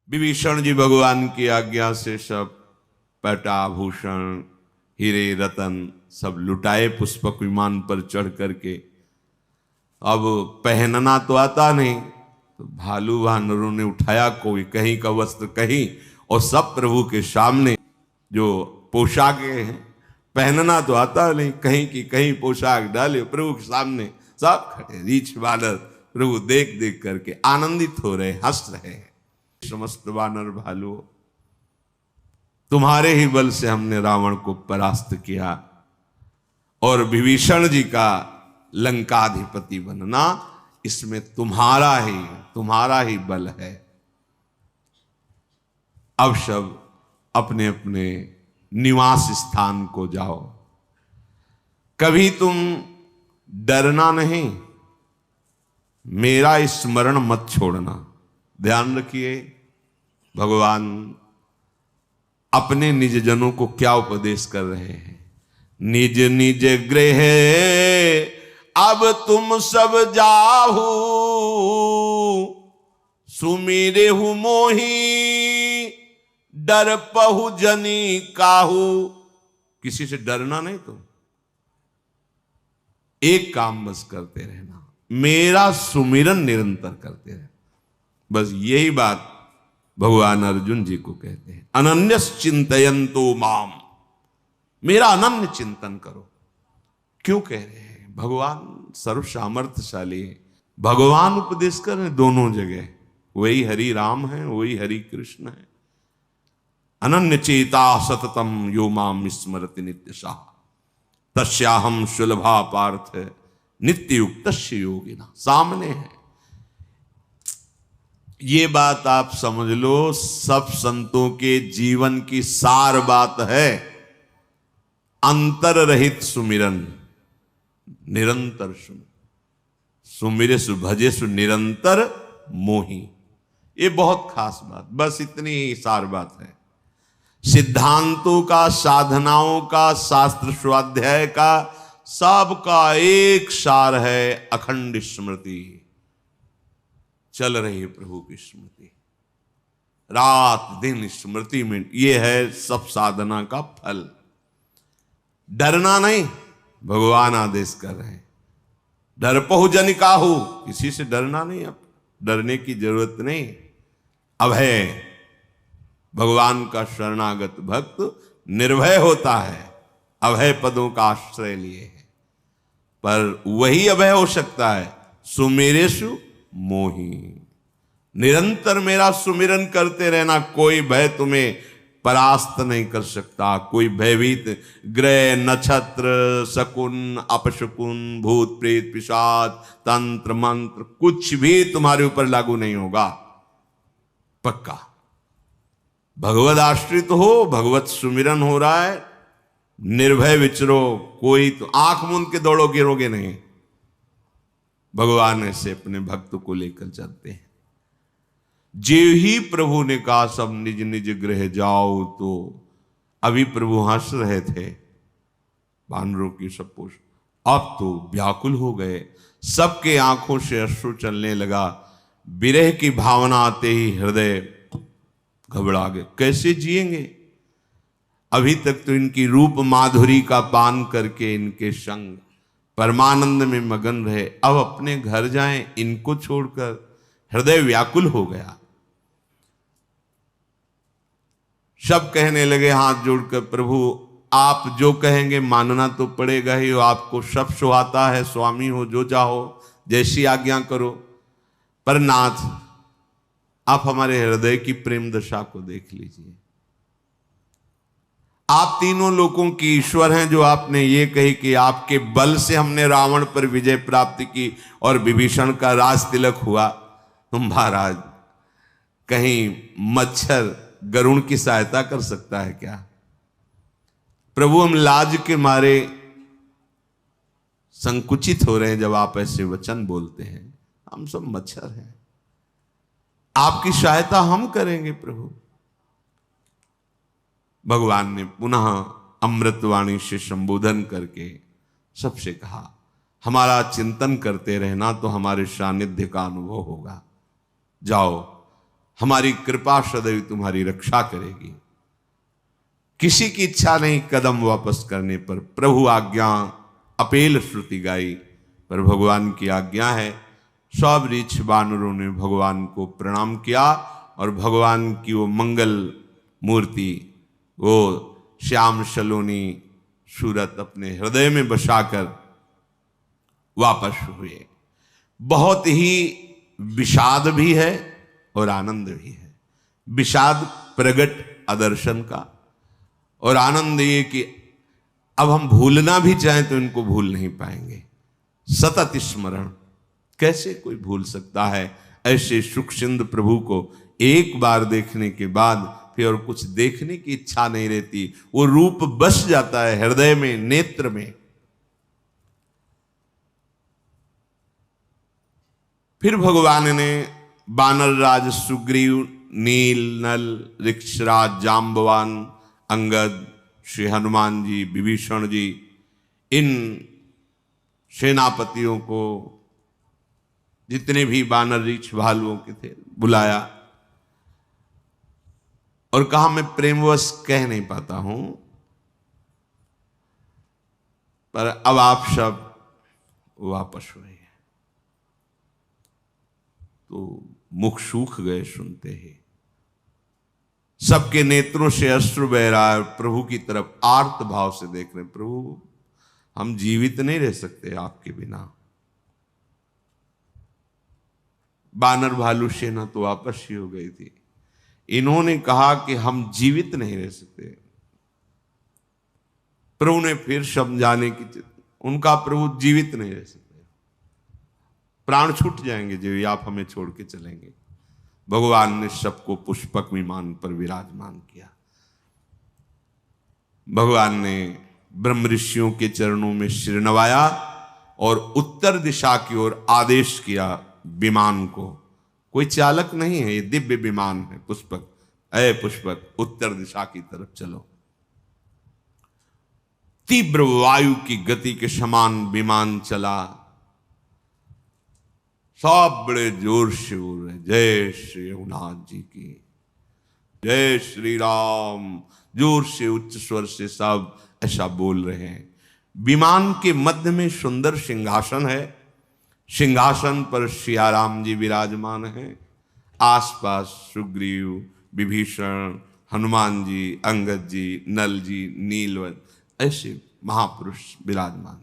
विभीषण जी भगवान की आज्ञा से सब पैटाभूषण हीरे रतन सब लुटाए पुष्पक विमान पर चढ़ करके। अब पहनना तो आता नहीं, तो भालू वानरों ने उठाया कोई कहीं का वस्त्र कहीं, और सब प्रभु के सामने जो पोशाकें हैं, पहनना तो आता नहीं, कहीं की कहीं पोशाक डाले प्रभु के सामने सब खड़े रीछ वानर प्रभु देख देख करके आनंदित हो रहे, हंस रहे हैं। समस्त वानर भालुओं, तुम्हारे ही बल से हमने रावण को परास्त किया, और विभीषण जी का लंकाधिपति बनना इसमें तुम्हारा ही बल है। अब सब अपने अपने निवास स्थान को जाओ, कभी तुम डरना नहीं, मेरा स्मरण मत छोड़ना। ध्यान रखिए भगवान अपने निज जनों को क्या उपदेश कर रहे हैं। निज निज गृह अब तुम सब जाहू, सुमिरे हु मोही डर पहु जनी काहू। किसी से डरना नहीं, तो एक काम बस करते रहना, मेरा सुमिरन निरंतर करते रहना। बस यही बात भगवान अर्जुन जी को कहते हैं, अनन्यस चिंतयन्तो माम, मेरा अनन्य चिंतन करो। क्यों कह रहे हैं? भगवान सर्व सामर्थ्यशाली है, भगवान उपदेश कर रहे दोनों जगह, वही हरि राम है, वही हरि कृष्ण है। अनन्य चेता सततम यो माम स्मरति नित्यशः, तस्याहम सुलभा पार्थ नित्य युक्तस्य योगिना। सामने है ये बात, आप समझ लो सब संतों के जीवन की सार बात है। अंतर रहित सुमिरन, निरंतर सुमिरे सु भजे सु निरंतर मोही, ये बहुत खास बात, बस इतनी ही सार बात है। सिद्धांतों का, साधनाओं का, शास्त्र स्वाध्याय का, सबका एक सार है, अखंड स्मृति। चल रही है प्रभु की स्मृति, रात दिन स्मृति में, ये है सब साधना का फल। डरना नहीं, भगवान आदेश कर रहे हैं, डर पहु जन काहू, किसी से डरना नहीं, अब डरने की जरूरत नहीं। अभय, भगवान का शरणागत भक्त निर्भय होता है, अभय पदों का आश्रय लिए है। पर वही अभय हो सकता है सुमेरेशु मोही, निरंतर मेरा सुमिरन करते रहना, कोई भय तुम्हें परास्त नहीं कर सकता। कोई भयभीत ग्रह नक्षत्र शकुन अपशकुन भूत प्रेत पिशाच तंत्र मंत्र कुछ भी तुम्हारे ऊपर लागू नहीं होगा, पक्का। भगवद आश्रित हो, भगवत सुमिरन हो रहा है, निर्भय विचरो, कोई तो आंख मूंद के दौड़ो गिरोगे नहीं। भगवान ऐसे अपने भक्त को लेकर चलते हैं। जे ही प्रभु ने कहा सब निज निज गृह जाओ, तो अभी प्रभु हंस रहे थे वानरों की सब पोष, अब तो व्याकुल हो गए, सबके आंखों से अश्रु चलने लगा। विरह की भावना आते ही हृदय घबरा गए, कैसे जिएंगे? अभी तक तो इनकी रूप माधुरी का पान करके इनके संग परमानंद में मगन रहे, अब अपने घर जाएं इनको छोड़कर, हृदय व्याकुल हो गया। सब कहने लगे हाथ जोड़कर, प्रभु आप जो कहेंगे मानना तो पड़ेगा ही, आपको सब सुहाता है, स्वामी हो, जो चाहो जैसी आज्ञा करो। पर नाथ, आप हमारे हृदय की प्रेम दशा को देख लीजिए। आप तीनों लोगों की ईश्वर हैं, जो आपने ये कही कि आपके बल से हमने रावण पर विजय प्राप्त की और विभीषण का राज तिलक हुआ। तुम महाराज, कहीं मच्छर गरुण की सहायता कर सकता है क्या? प्रभु, हम लाज के मारे संकुचित हो रहे हैं जब आप ऐसे वचन बोलते हैं। हम सब मच्छर हैं, आपकी सहायता हम करेंगे प्रभु। भगवान ने पुनः अमृतवाणी से संबोधन करके सबसे कहा, हमारा चिंतन करते रहना तो हमारे सानिध्य का अनुभव होगा। जाओ, हमारी कृपा सदैव तुम्हारी रक्षा करेगी। किसी की इच्छा नहीं कदम वापस करने पर, प्रभु आज्ञा अपेल श्रुति गाई, पर भगवान की आज्ञा है। सब रीछ वानरों ने भगवान को प्रणाम किया और भगवान की वो मंगल मूर्ति, वो श्याम सलोनी सूरत अपने हृदय में बसाकर वापस हुए। बहुत ही विषाद भी है और आनंद भी है। विषाद प्रगट आदर्शन का, और आनंद ये कि अब हम भूलना भी चाहें तो इनको भूल नहीं पाएंगे। सतत स्मरण, कैसे कोई भूल सकता है ऐसे सुखसिंधु प्रभु को एक बार देखने के बाद फिर और कुछ देखने की इच्छा नहीं रहती। वो रूप बस जाता है हृदय में, नेत्र में। फिर भगवान ने बानर राज सुग्रीव, नील नल, ऋक्षराज, जाम्बवान, अंगद, श्री हनुमान जी, विभीषण जी, इन सेनापतियों को, जितने भी बानर रीछ भालुओं के थे, बुलाया और कहा मैं प्रेमवश कह नहीं पाता हूं, पर अब आप सब वापस हुए। तो मुख सूख गए सुनते ही। सबके नेत्रों से अश्रु बह रहा है, प्रभु की तरफ आर्त भाव से देख रहे। प्रभु हम जीवित नहीं रह सकते आपके बिना। बानर भालू सेना तो वापस ही हो गई थी। इन्होंने कहा कि हम जीवित नहीं रह सकते। प्रभु ने फिर समझाने की, उनका प्रभु जीवित नहीं रह सकते, प्राण छूट जाएंगे जो आप हमें छोड़ के चलेंगे। भगवान ने सबको पुष्पक विमान पर विराजमान किया। भगवान ने ब्रह्म ऋषियों के चरणों में सिर नवाया और उत्तर दिशा की ओर आदेश किया विमान को। कोई चालक नहीं है, ये दिव्य विमान है। पुष्पक, अय पुष्पक, उत्तर दिशा की तरफ चलो। तीव्र वायु की गति के समान विमान चला। सब बड़े जोर से बोल रहे, जय श्री रघुनाथ जी की, जय श्री राम। जोर से उच्च स्वर से सब ऐसा बोल रहे हैं। विमान के मध्य में सुंदर सिंहासन है। सिंहासन पर सियाराम जी विराजमान हैं। आसपास सुग्रीव, विभीषण, हनुमान जी, अंगद जी, नल जी, नीलवत, ऐसे महापुरुष विराजमान हैं।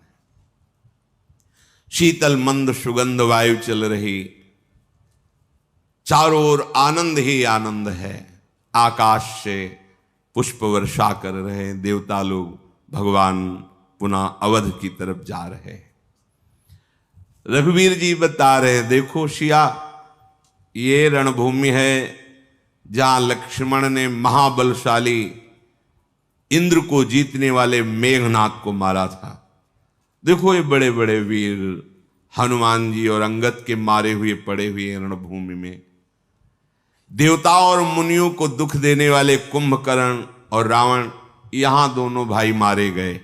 शीतल मंद सुगंध वायु चल रही, चारों ओर आनंद ही आनंद है। आकाश से पुष्प वर्षा कर रहे देवता लोग। भगवान पुनः अवध की तरफ जा रहे हैं। रघुवीर जी बता रहे, देखो सिया, ये रणभूमि है जहां लक्ष्मण ने महाबलशाली इंद्र को जीतने वाले मेघनाथ को मारा था। देखो ये बड़े बड़े वीर हनुमान जी और अंगद के मारे हुए पड़े हुए रणभूमि में। देवताओं और मुनियों को दुख देने वाले कुंभकर्ण और रावण, यहां दोनों भाई मारे गए,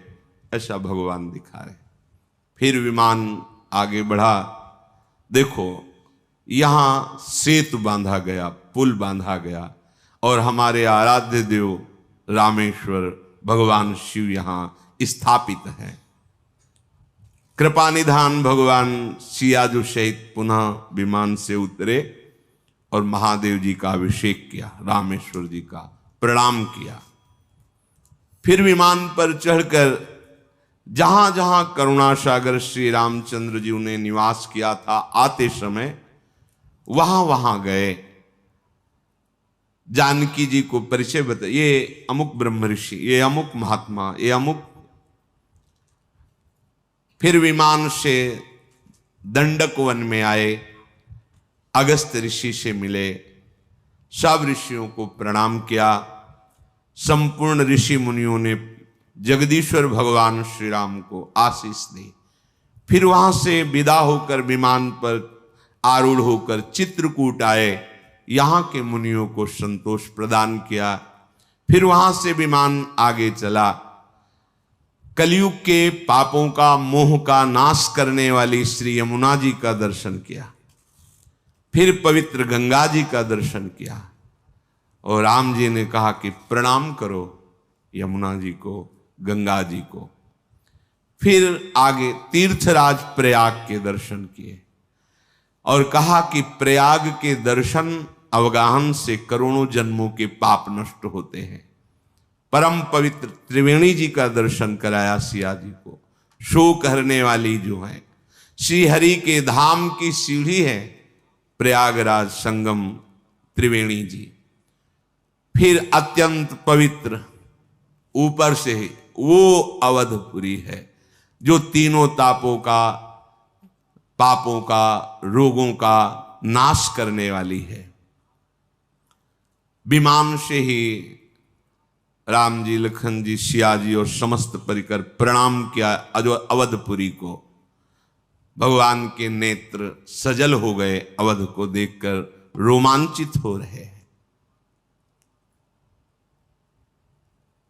ऐसा भगवान दिखा रहे। फिर विमान आगे बढ़ा। देखो यहां सेतु बांधा गया, पुल बांधा गया, और हमारे आराध्य देव रामेश्वर भगवान शिव यहां स्थापित हैं। कृपा निधान भगवान सियाजु सहित पुनः विमान से उतरे और महादेव जी का अभिषेक किया, रामेश्वर जी का प्रणाम किया। फिर विमान पर चढ़कर जहां जहां करुणा सागर श्री रामचंद्र जी ने निवास किया था, आते समय वहां वहां गए। जानकी जी को परिचय बताया, ये अमुक ब्रह्म ऋषि, ये अमुक महात्मा, ये अमुक। फिर विमान से दंडक वन में आए, अगस्त ऋषि से मिले, सब ऋषियों को प्रणाम किया। संपूर्ण ऋषि मुनियों ने जगदीश्वर भगवान श्री राम को आशीष दी। फिर वहां से विदा होकर विमान पर आरूढ़ होकर चित्रकूट आए, यहां के मुनियों को संतोष प्रदान किया। फिर वहां से विमान आगे चला, कलयुग के पापों का, मोह का नाश करने वाली श्री यमुना जी का दर्शन किया। फिर पवित्र गंगा जी का दर्शन किया और राम जी ने कहा कि प्रणाम करो यमुना जी को, गंगा जी को। फिर आगे तीर्थराज प्रयाग के दर्शन किए और कहा कि प्रयाग के दर्शन अवगाहन से करोड़ों जन्मों के पाप नष्ट होते हैं। परम पवित्र त्रिवेणी जी का दर्शन कराया सिया जी को। शोक हरने वाली जो है श्री हरि के धाम की सीढ़ी है प्रयागराज संगम त्रिवेणी जी। फिर अत्यंत पवित्र ऊपर से वो अवधपुरी है जो तीनों तापों का, पापों का, रोगों का नाश करने वाली है। विमान से ही राम जी, लखन जी, सिया जी और समस्त परिकर प्रणाम किया अवधपुरी को। भगवान के नेत्र सजल हो गए, अवध को देखकर रोमांचित हो रहे हैं।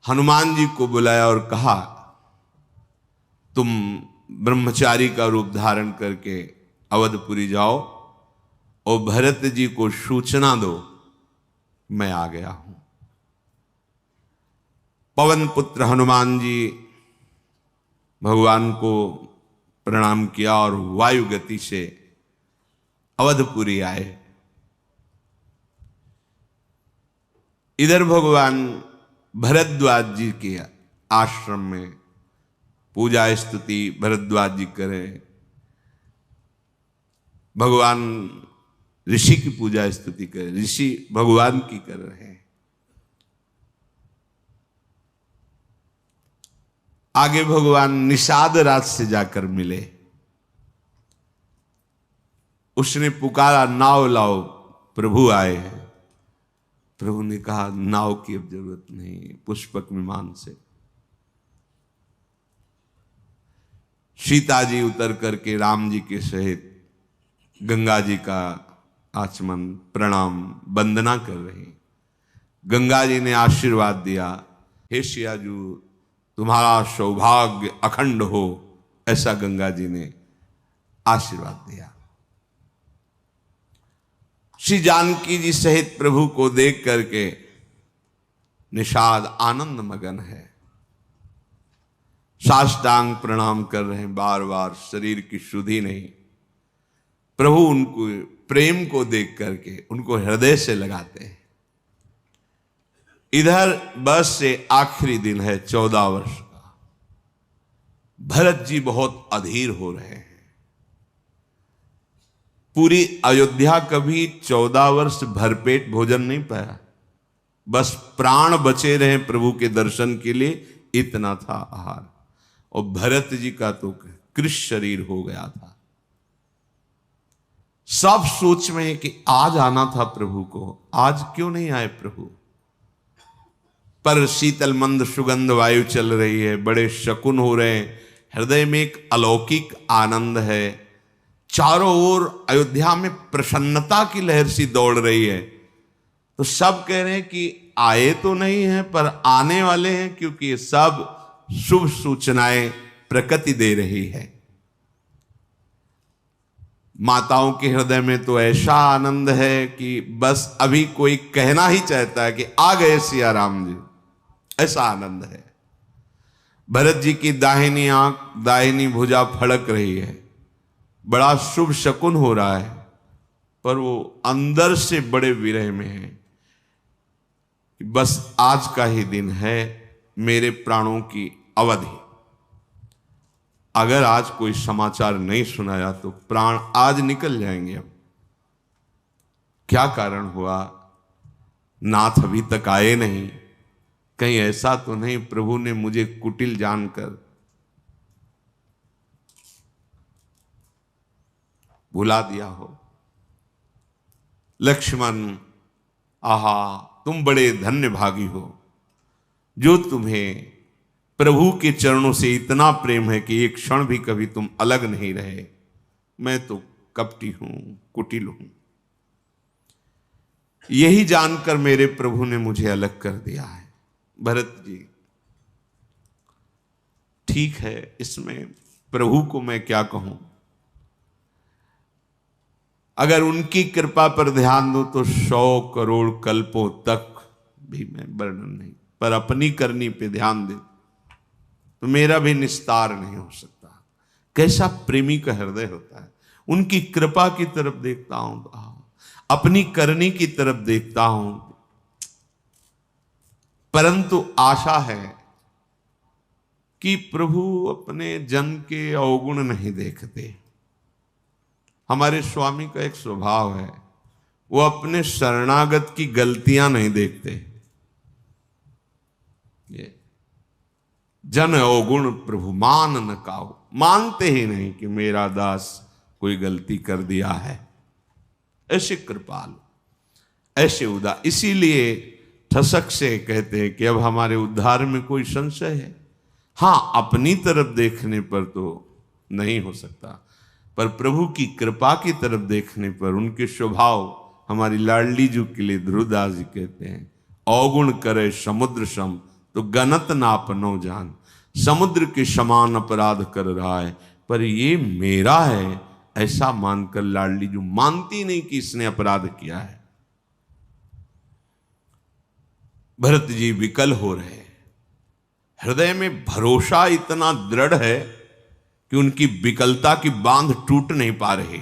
हनुमान जी को बुलाया और कहा तुम ब्रह्मचारी का रूप धारण करके अवधपुरी जाओ और भरत जी को सूचना दो मैं आ गया हूं। पवन पुत्र हनुमान जी भगवान को प्रणाम किया और वायु गति से अवधपुरी आए। इधर भगवान भरद्वाज जी के आश्रम में पूजा स्तुति भरद्वाज जी करें। भगवान ऋषि की पूजा स्तुति करें, ऋषि भगवान की कर रहे हैं। आगे भगवान निषाद राज से जाकर मिले। उसने पुकारा नाव लाओ, प्रभु आए हैं। प्रभु ने कहा नाव की अब जरूरत नहीं, पुष्पक विमान से। सीता जी उतर करके राम जी के सहित गंगा जी का आचमन प्रणाम वंदना कर रही। गंगा जी ने आशीर्वाद दिया, हे सियाजू तुम्हारा सौभाग्य अखंड हो, ऐसा गंगा जी ने आशीर्वाद दिया। श्री जानकी जी सहित प्रभु को देख करके निषाद आनंद मगन है, साष्टांग प्रणाम कर रहे हैं बार बार, शरीर की शुद्धि नहीं। प्रभु उनको प्रेम को देख करके उनको हृदय से लगाते हैं। इधर बस से आखिरी दिन है 14 वर्ष का। भरत जी बहुत अधीर हो रहे हैं। पूरी अयोध्या कभी 14 वर्ष भरपेट भोजन नहीं पाया, बस प्राण बचे रहे प्रभु के दर्शन के लिए, इतना था आहार। और भरत जी का तो कृश शरीर हो गया था। सब सोच में है कि आज आना था प्रभु को, आज क्यों नहीं आए प्रभु। पर शीतल मंद सुगंध वायु चल रही है, बड़े शकुन हो रहे हैं, हृदय में एक अलौकिक आनंद है। चारों ओर अयोध्या में प्रसन्नता की लहर सी दौड़ रही है। तो सब कह रहे हैं कि आए तो नहीं है पर आने वाले हैं, क्योंकि ये सब शुभ सूचनाएं प्रकृति दे रही है। माताओं के हृदय में तो ऐसा आनंद है कि बस अभी कोई कहना ही चाहता है कि आ गए सिया राम जी, ऐसा आनंद है। भरत जी की दाहिनी आंख, दाहिनी भुजा फड़क रही है, बड़ा शुभ शकुन हो रहा है, पर वो अंदर से बड़े विरह में है। बस आज का ही दिन है मेरे प्राणों की अवधि। अगर आज कोई समाचार नहीं सुनाया तो प्राण आज निकल जाएंगे। अब क्या कारण हुआ, नाथ अभी तक आए नहीं, कहीं ऐसा तो नहीं प्रभु ने मुझे कुटिल जानकर भुला दिया हो। लक्ष्मण, आहा तुम बड़े धन्य भागी हो जो तुम्हें प्रभु के चरणों से इतना प्रेम है कि एक क्षण भी कभी तुम अलग नहीं रहे। मैं तो कपटी हूं, कुटिल हूं। यही जानकर मेरे प्रभु ने मुझे अलग कर दिया है। भरत जी ठीक है, इसमें प्रभु को मैं क्या कहूं। अगर उनकी कृपा पर ध्यान दो तो 100 करोड़ कल्पों तक भी मैं वर्णन नहीं, पर अपनी करनी पे ध्यान दे तो मेरा भी निस्तार नहीं हो सकता। कैसा प्रेमी का हृदय होता है। उनकी कृपा की तरफ देखता हूं तो अपनी करनी की तरफ देखता हूं, परंतु आशा है कि प्रभु अपने जन के अवगुण नहीं देखते। हमारे स्वामी का एक स्वभाव है, वो अपने शरणागत की गलतियां नहीं देखते। ये जन अवगुण प्रभु मान न काऊ, मानते ही नहीं कि मेरा दास कोई गलती कर दिया है। ऐसे कृपाल, ऐसे उदार, इसीलिए ठसक से कहते हैं कि अब हमारे उद्धार में कोई संशय है। हां, अपनी तरफ देखने पर तो नहीं हो सकता, पर प्रभु की कृपा की तरफ देखने पर उनके स्वभाव, हमारी लाडली जी के लिए ध्रुवदास जी कहते हैं, अवगुण करे समुद्र सम तो गनत नापनो जान। समुद्र के समान अपराध कर रहा है, पर ये मेरा है ऐसा मानकर लाडली जी मानती नहीं कि इसने अपराध किया है। भरत जी विकल हो रहे हैं, हृदय में भरोसा इतना दृढ़ है कि उनकी विकलता की बांध टूट नहीं पा रही।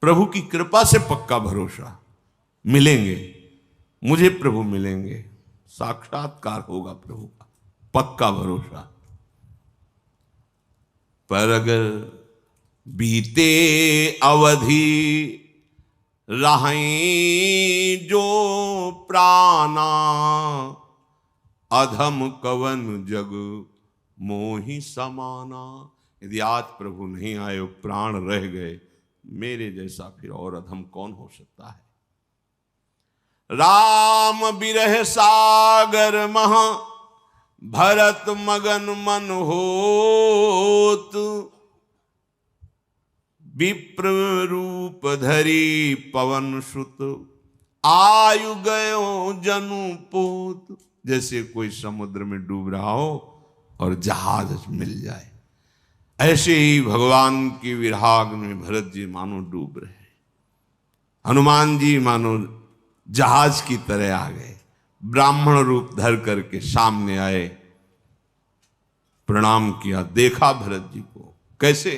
प्रभु की कृपा से पक्का भरोसा, मिलेंगे मुझे, प्रभु मिलेंगे, साक्षात्कार होगा प्रभु का, पक्का भरोसा। पर अगर बीते अवधि रहें जो प्राणा, अधम कवन जग मोहि समाना। यदि आज प्रभु नहीं आए, प्राण रह गए, मेरे जैसा फिर और अधम कौन हो सकता है। राम बिरह सागर महा भरत मगन मन होत, विप्र रूप धरी पवन सुत, आयु गयो जनु पोत। जैसे कोई समुद्र में डूब रहा हो और जहाज मिल जाए, ऐसे ही भगवान की विराग में भरत जी मानो डूब रहे, हनुमान जी मानो जहाज की तरह आ गए, ब्राह्मण रूप धर करके सामने आए, प्रणाम किया, देखा भरत जी को कैसे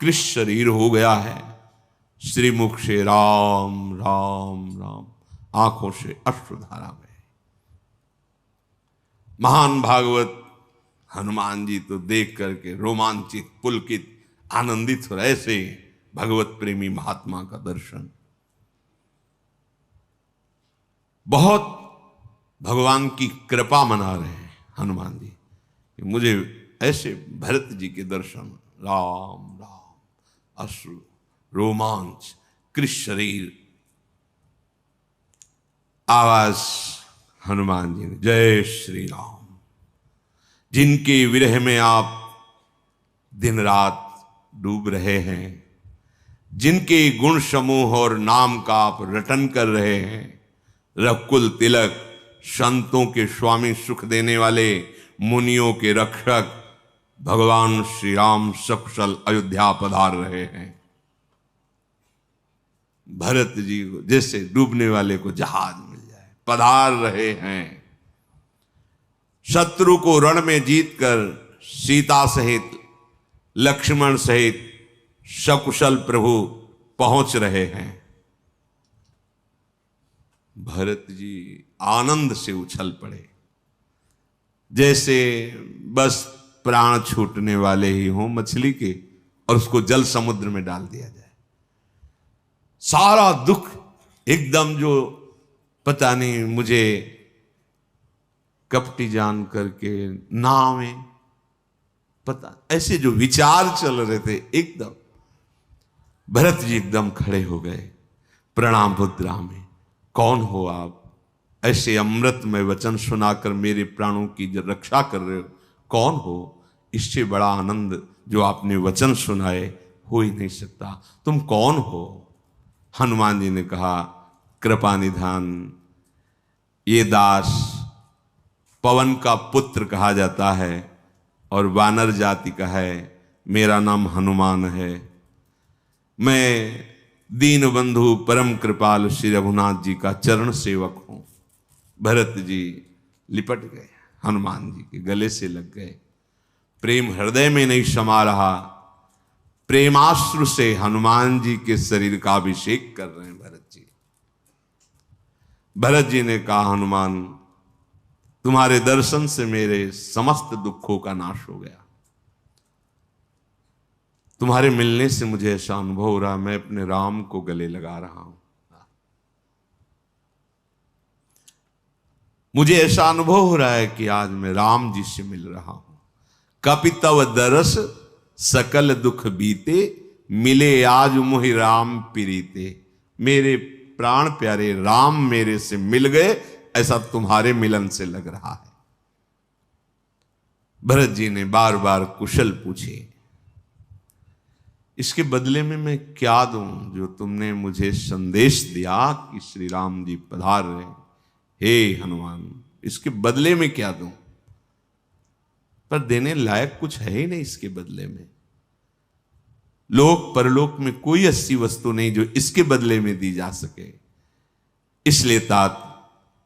कृष्ण शरीर हो गया है, श्रीमुख से राम राम राम, आंखों से अश्रुधारा बहे। महान भागवत हनुमान जी तो देख करके रोमांचित, पुलकित, आनंदित हो रहे। ऐसे भगवत प्रेमी महात्मा का दर्शन, बहुत भगवान की कृपा मना रहे हैं हनुमान जी कि मुझे ऐसे भरत जी के दर्शन, राम राम, अश्रु, रोमांच, कृष्ण शरीर। आवाज हनुमान जी ने, जय श्री राम। जिनके विरह में आप दिन रात डूब रहे हैं, जिनके गुण समूह और नाम का आप रटन कर रहे हैं, रघुकुल तिलक, संतों के स्वामी, सुख देने वाले, मुनियों के रक्षक भगवान श्री राम सकुशल अयोध्या पधार रहे हैं। भरत जी को जैसे डूबने वाले को जहाज मिल जाए, पधार रहे हैं। शत्रु को रण में जीतकर सीता सहित, लक्ष्मण सहित सकुशल प्रभु पहुंच रहे हैं। भरत जी आनंद से उछल पड़े, जैसे बस प्राण छूटने वाले ही हों मछली के और उसको जल समुद्र में डाल दिया जाए। सारा दुख एकदम, जो पता नहीं मुझे कपटी जान करके नाव में, पता ऐसे जो विचार चल रहे थे, एकदम भरत जी एकदम खड़े हो गए प्रणाम मुद्रा में। कौन हो आप? ऐसे अमृतमय वचन सुनाकर मेरे प्राणों की रक्षा कर रहे हो, कौन हो? इससे बड़ा आनंद जो आपने वचन सुनाए हो ही नहीं सकता। तुम कौन हो? हनुमान जी ने कहा, कृपा निधान, ये दास पवन का पुत्र कहा जाता है और वानर जाति का है, मेरा नाम हनुमान है। मैं दीन बंधु परम कृपाल श्री रघुनाथ जी का चरण सेवक हूं। भरत जी लिपट गए, हनुमान जी के गले से लग गए। प्रेम हृदय में नहीं समा रहा, प्रेमाश्रु से हनुमान जी के शरीर का अभिषेक कर रहे हैं भरत जी। भरत जी ने कहा, हनुमान तुम्हारे दर्शन से मेरे समस्त दुखों का नाश हो गया। तुम्हारे मिलने से मुझे ऐसा अनुभव हो रहा, मैं अपने राम को गले लगा रहा हूं। मुझे ऐसा अनुभव हो रहा है कि आज मैं राम जी से मिल रहा हूं। कपितव दरस सकल दुख बीते, मिले आज मुहि राम प्रीते। मेरे प्राण प्यारे राम मेरे से मिल गए, ऐसा तुम्हारे मिलन से लग रहा है। भरत जी ने बार बार कुशल पूछे, इसके बदले में मैं क्या दूं जो तुमने मुझे संदेश दिया कि श्री राम जी पधार रहे। हे हनुमान, इसके बदले में क्या दूं? पर देने लायक कुछ है ही नहीं इसके बदले में। लोक परलोक में कोई ऐसी वस्तु नहीं जो इसके बदले में दी जा सके। इसलिए तात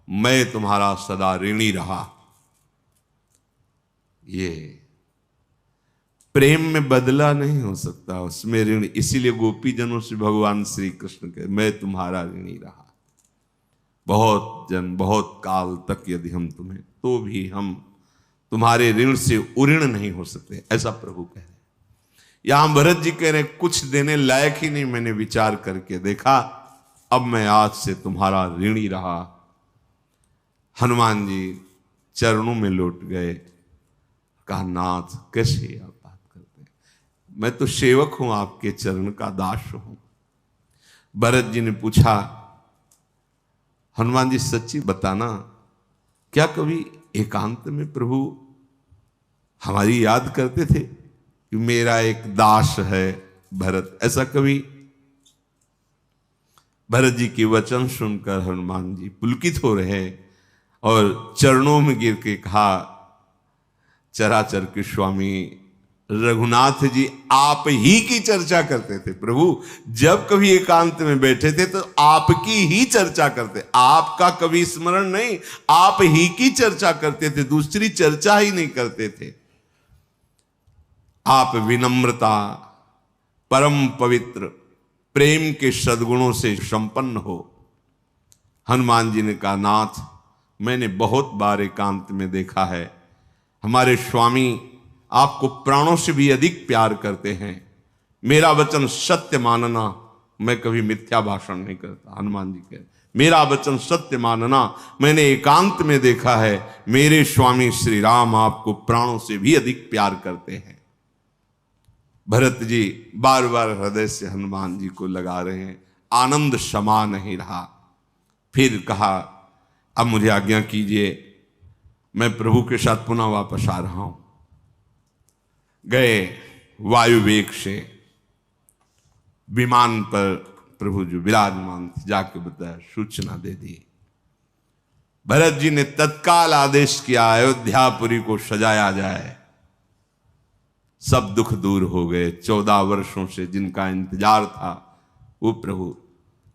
मैं तुम्हारा सदा ऋणी रहा। ये प्रेम में बदला नहीं हो सकता, उसमें ऋण। इसीलिए गोपी जनों से भगवान श्री कृष्ण के मैं तुम्हारा ऋणी रहा। बहुत जन बहुत काल तक यदि हम तुम्हें, तो भी हम तुम्हारे ऋण से उऋण नहीं हो सकते, ऐसा प्रभु कह रहे। यहां भरत जी कह रहे कुछ देने लायक ही नहीं, मैंने विचार करके देखा, अब मैं आज से तुम्हारा ऋणी रहा। हनुमान जी चरणों में लौट गए। कहा, नाथ कैसे आप बात करते हैं, मैं तो सेवक हूं, आपके चरण का दास हूं। भरत जी ने पूछा, हनुमान जी सच्ची बताना, क्या कभी एकांत में प्रभु हमारी याद करते थे कि मेरा एक दास है भरत? ऐसा कभी? भरत जी के वचन सुनकर हनुमान जी पुलकित हो रहे और चरणों में गिर के कहा, चराचर के स्वामी रघुनाथ जी आप ही की चर्चा करते थे प्रभु। जब कभी एकांत में बैठे थे तो आपकी ही चर्चा करते, आपका कभी स्मरण नहीं, आप ही की चर्चा करते थे, दूसरी चर्चा ही नहीं करते थे। आप विनम्रता, परम पवित्र, प्रेम के सद्गुणों से संपन्न हो। हनुमान जी ने कहा, नाथ मैंने बहुत बार एकांत में देखा है, हमारे स्वामी आपको प्राणों से भी अधिक प्यार करते हैं। मेरा वचन सत्य मानना, मैं कभी मिथ्या भाषण नहीं करता। हनुमान जी कह, मेरा वचन सत्य मानना, मैंने एकांत में देखा है, मेरे स्वामी श्री राम आपको प्राणों से भी अधिक प्यार करते हैं। भरत जी बार बार हृदय से हनुमान जी को लगा रहे हैं, आनंद समा नहीं रहा। फिर कहा, अब मुझे आज्ञा कीजिए, मैं प्रभु के साथ पुनः वापस आ रहा हूं। गए वायु वेग से विमान पर प्रभु जो विराजमान थे, जाके बताया, सूचना दे दी। भरत जी ने तत्काल आदेश किया, अयोध्यापुरी को सजाया जाए। सब दुख दूर हो गए। 14 वर्षों से जिनका इंतजार था वो प्रभु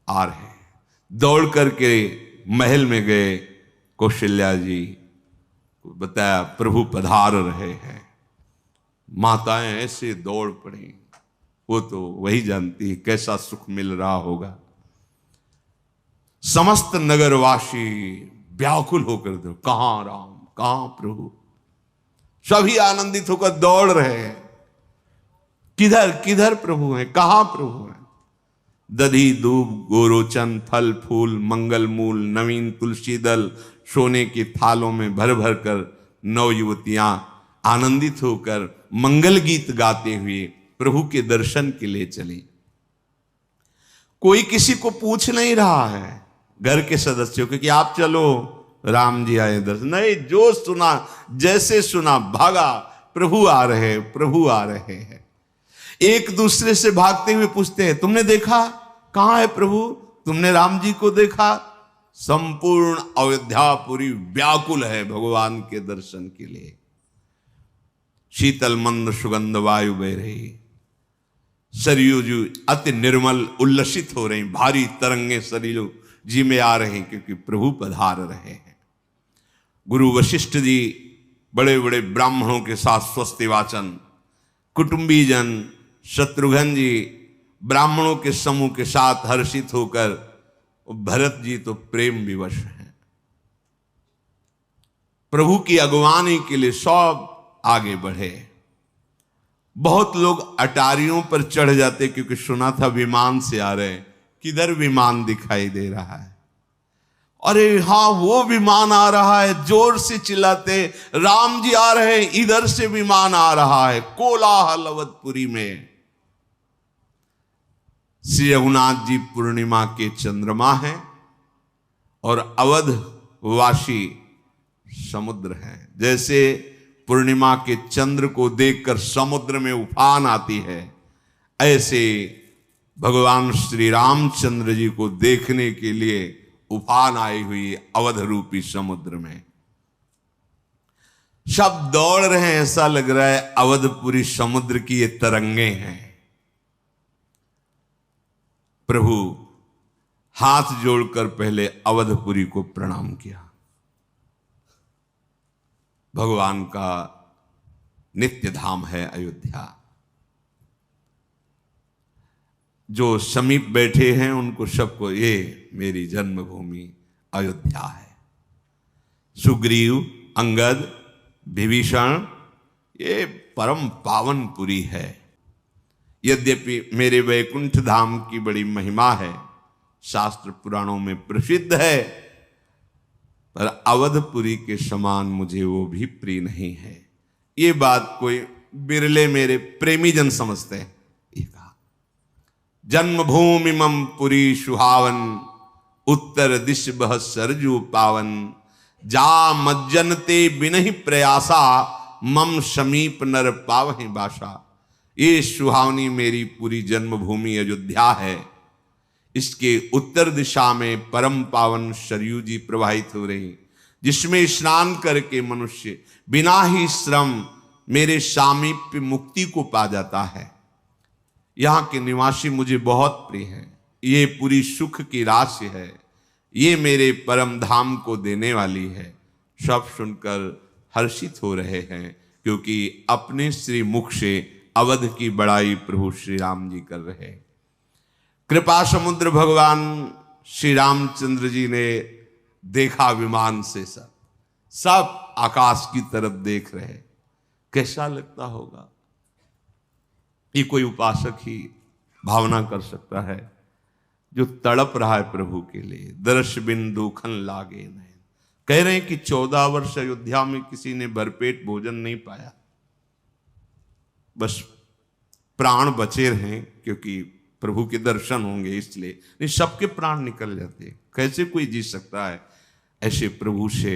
आ रहे हैं। दौड़ करके महल में गए, कौशल्या जी को बताया प्रभु पधार रहे हैं। माताएं ऐसे दौड़ पड़ी, वो तो वही जानती है कैसा सुख मिल रहा होगा। समस्त नगरवासी व्याकुल होकर दो, कहां राम, कहां प्रभु। सभी आनंदित होकर दौड़ रहे हैं, किधर किधर प्रभु हैं, कहां प्रभु हैं। दधी दूब गोरोचन फल फूल मंगल मूल नवीन तुलसी दल सोने की थालों में भर भर कर नौ युवतियां आनंदित होकर मंगल गीत गाते हुए प्रभु के दर्शन के लिए चली। कोई किसी को पूछ नहीं रहा है घर के सदस्यों को कि आप चलो, राम जी आए दर्शन। नहीं, जो सुना जैसे सुना भागा, प्रभु आ रहे हैं, प्रभु आ रहे हैं। एक दूसरे से भागते हुए पूछते हैं, तुमने देखा, कहां है प्रभु, तुमने राम जी को देखा। संपूर्ण अयोध्यापुरी व्याकुल है भगवान के दर्शन के लिए। शीतल मंद सुगंध वायु बह रही, सरयू जी अति निर्मल उल्लसित हो रहे हैं, भारी तरंगे सरयू जी में आ रहे हैं क्योंकि प्रभु पधार रहे हैं। गुरु वशिष्ठ जी बड़े बड़े ब्राह्मणों के साथ स्वस्ति वाचन, कुटुंबीजन शत्रुघ्न जी ब्राह्मणों के समूह के साथ हर्षित होकर, भरत जी तो प्रेम विवश हैं। प्रभु की अगवानी के लिए सब आगे बढ़े। बहुत लोग अटारियों पर चढ़ जाते क्योंकि सुना था विमान से आ रहे हैं, किधर विमान दिखाई दे रहा है, अरे हाँ वो विमान आ रहा है, जोर से चिल्लाते राम जी आ रहे हैं, इधर से विमान आ रहा है। कोलाहल अवधपुरी में। श्री रघुनाथ जी पूर्णिमा के चंद्रमा हैं और अवध वासी समुद्र हैं। जैसे पूर्णिमा के चंद्र को देखकर समुद्र में उफान आती है, ऐसे भगवान श्री रामचंद्र जी को देखने के लिए उफान आई हुई अवध रूपी समुद्र में। सब दौड़ रहे हैं, ऐसा लग रहा है अवधपुरी समुद्र की ये तरंगे हैं। प्रभु हाथ जोड़कर पहले अवधपुरी को प्रणाम किया। भगवान का नित्य धाम है अयोध्या। जो समीप बैठे हैं उनको सबको ये मेरी जन्मभूमि अयोध्या है। सुग्रीव, अंगद, विभीषण, ये परम पावन पुरी है। यद्यपि मेरे वैकुंठ धाम की बड़ी महिमा है, शास्त्र पुराणों में प्रसिद्ध है, पर अवधपुरी के समान मुझे वो भी प्रिय नहीं है। ये बात कोई बिरले मेरे प्रेमी जन समझते हैं। ये कहा जन्मभूमि मम पुरी सुहावन, उत्तर दिश बह सरजू पावन, जा मज्जनते बिनहि प्रयासा, मम समीप नर पावहि बासा। ये सुहावनी मेरी पूरी जन्मभूमि अयोध्या है। इसके उत्तर दिशा में परम पावन सरयू जी प्रवाहित हो रही, जिसमें स्नान करके मनुष्य बिना ही श्रम मेरे सामीप्य मुक्ति को पा जाता है। यहाँ के निवासी मुझे बहुत प्रिय हैं। ये पूरी सुख की राशि है, ये मेरे परम धाम को देने वाली है। सब सुनकर हर्षित हो रहे हैं क्योंकि अपने श्री मुख से अवध की बड़ाई प्रभु श्री राम जी कर रहे हैं। कृपा समुद्र भगवान श्री रामचंद्र जी ने देखा विमान से, सब आकाश की तरफ देख रहे। कैसा लगता होगा? ये कोई उपासक ही भावना कर सकता है जो तड़प रहा है प्रभु के लिए। दर्श बिन दुखन लागे नैन। कह रहे हैं कि 14 वर्ष अयोध्या में किसी ने भरपेट भोजन नहीं पाया, बस प्राण बचे रहे क्योंकि प्रभु के दर्शन होंगे, इसलिए नहीं सबके प्राण निकल जाते। कैसे कोई जी सकता है ऐसे प्रभु से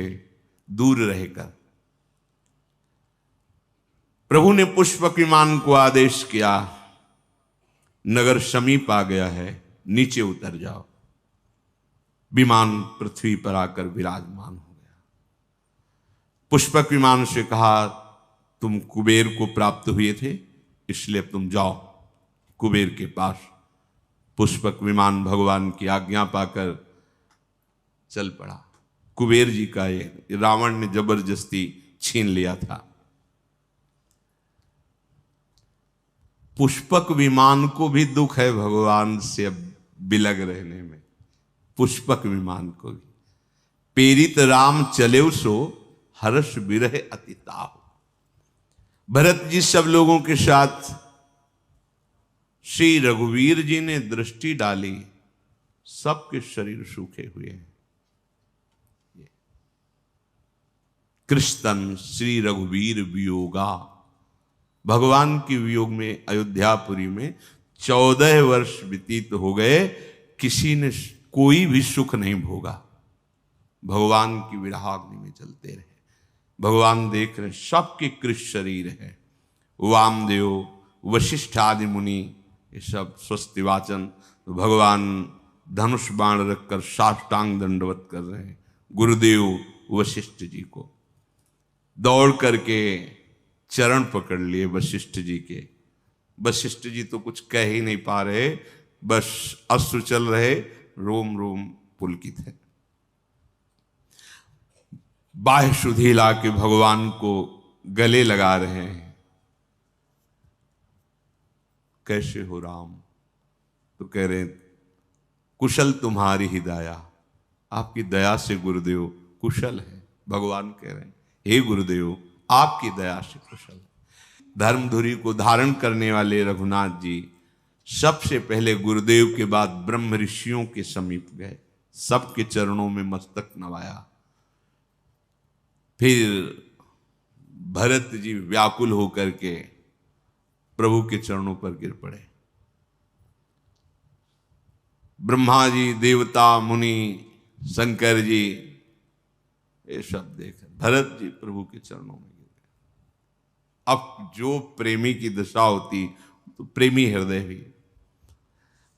दूर रहकर? प्रभु ने पुष्पक विमान को आदेश किया, नगर समीप आ गया है, नीचे उतर जाओ। विमान पृथ्वी पर आकर विराजमान हो गया। पुष्पक विमान से कहा, तुम कुबेर को प्राप्त हुए थे, इसलिए तुम जाओ कुबेर के पास। पुष्पक विमान भगवान की आज्ञा पाकर चल पड़ा। कुबेर जी का ये रावण ने जबरदस्ती छीन लिया था। पुष्पक विमान को भी दुख है भगवान से अब बिलग रहने में। पुष्पक विमान को भी पेरित राम चले सो, हर्ष बिरह अतिताहु। भरत जी सब लोगों के साथ श्री रघुवीर जी ने दृष्टि डाली, सबके शरीर सूखे हुए हैं। कृष्णन श्री रघुवीर वियोगा। भगवान के वियोग में अयोध्यापुरी में 14 वर्ष व्यतीत हो गए, किसी ने कोई भी सुख नहीं भोगा। भगवान की विरहाग्नि में चलते रहे। भगवान देख रहे सबके कृष्ण शरीर है। वामदेव, वशिष्ठ आदि मुनि ये सब स्वस्ति वाचन। तो भगवान धनुष बाण रखकर साष्टांग दंडवत कर रहे हैं। गुरुदेव वशिष्ठ जी को दौड़ करके चरण पकड़ लिए वशिष्ठ जी के। वशिष्ठ जी तो कुछ कह ही नहीं पा रहे, बस अश्रु चल रहे, रोम रोम पुलकित है। बाह्य सुधी ला के भगवान को गले लगा रहे हैं। कैसे हो राम? तो कह रहे कुशल तुम्हारी ही दया, आपकी दया से गुरुदेव कुशल है। भगवान कह रहे हैं हे गुरुदेव आपकी दया से कुशल है। धर्मधुरी को धारण करने वाले रघुनाथ जी सबसे पहले गुरुदेव के बाद ब्रह्म ऋषियों के समीप गए, सबके चरणों में मस्तक नवाया। फिर भरत जी व्याकुल होकर के प्रभु के चरणों पर गिर पड़े। ब्रह्मा जी, देवता, मुनि, शंकर जी, ये सब देख भरत जी प्रभु के चरणों में गिर गए। अब जो प्रेमी की दशा होती तो प्रेमी हृदय भी,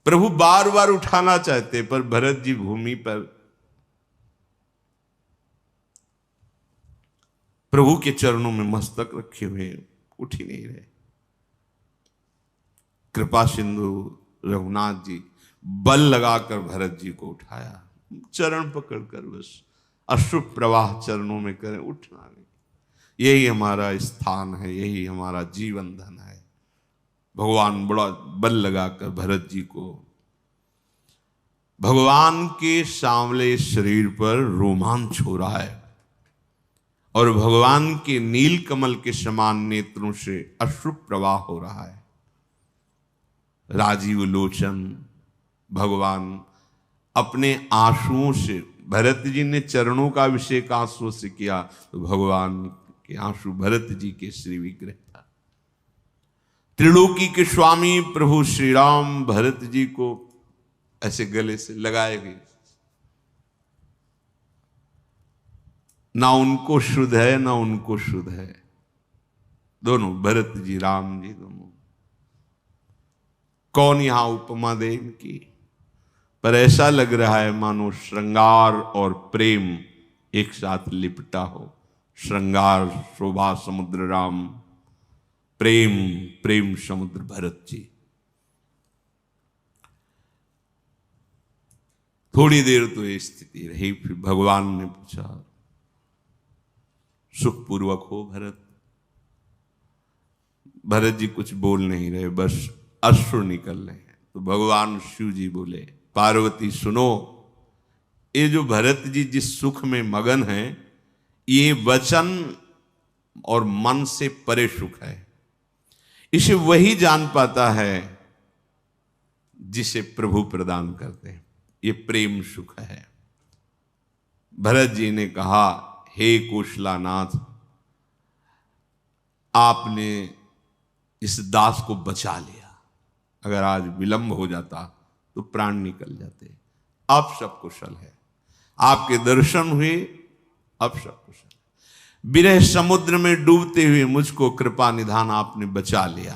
प्रभु बार बार उठाना चाहते पर भरत जी भूमि पर प्रभु के चरणों में मस्तक रखे हुए उठ ही नहीं रहे। कृपा सिंधु रघुनाथ जी बल लगाकर भरत जी को उठाया, चरण पकड़कर बस अश्रु प्रवाह चरणों में करें, उठना नहीं। यही हमारा स्थान है, यही हमारा जीवन धन है। भगवान बड़ा बल लगाकर भरत जी को, भगवान के सांवले शरीर पर रोमांच हो रहा है और भगवान के नील कमल के समान नेत्रों से अश्रु प्रवाह हो रहा है। राजीव लोचन भगवान अपने आंसुओं से, भरत जी ने चरणों का अभिषेक आंसुओं से किया तो भगवान के आंसू भरत जी के श्री विग्रह था। त्रिलोकी के स्वामी प्रभु श्री राम भरत जी को ऐसे गले से लगाए गए, ना उनको शुद्ध है ना उनको शुद्ध है, दोनों भरत जी राम जी दोनों। कौन यहां उपमा दे इनकी, पर ऐसा लग रहा है मानो श्रृंगार और प्रेम एक साथ लिपटा हो। श्रृंगार शोभा समुद्र राम, प्रेम प्रेम समुद्र भरत जी। थोड़ी देर तो ये स्थिति रही, फिर भगवान ने पूछा सुखपूर्वक हो भरत? भरत जी कुछ बोल नहीं रहे, बस अश्रु निकल रहे हैं। तो भगवान शिव जी बोले पार्वती सुनो, ये जो भरत जी जिस सुख में मगन है ये वचन और मन से परे सुख है। इसे वही जान पाता है जिसे प्रभु प्रदान करते हैं, ये प्रेम सुख है। भरत जी ने कहा हे कौशलानाथ, आपने इस दास को बचा लिया, अगर आज विलंब हो जाता तो प्राण निकल जाते। अब सब कुशल है, आपके दर्शन हुए, अब सब कुशल। विरह समुद्र में डूबते हुए मुझको कृपा निधान आपने बचा लिया।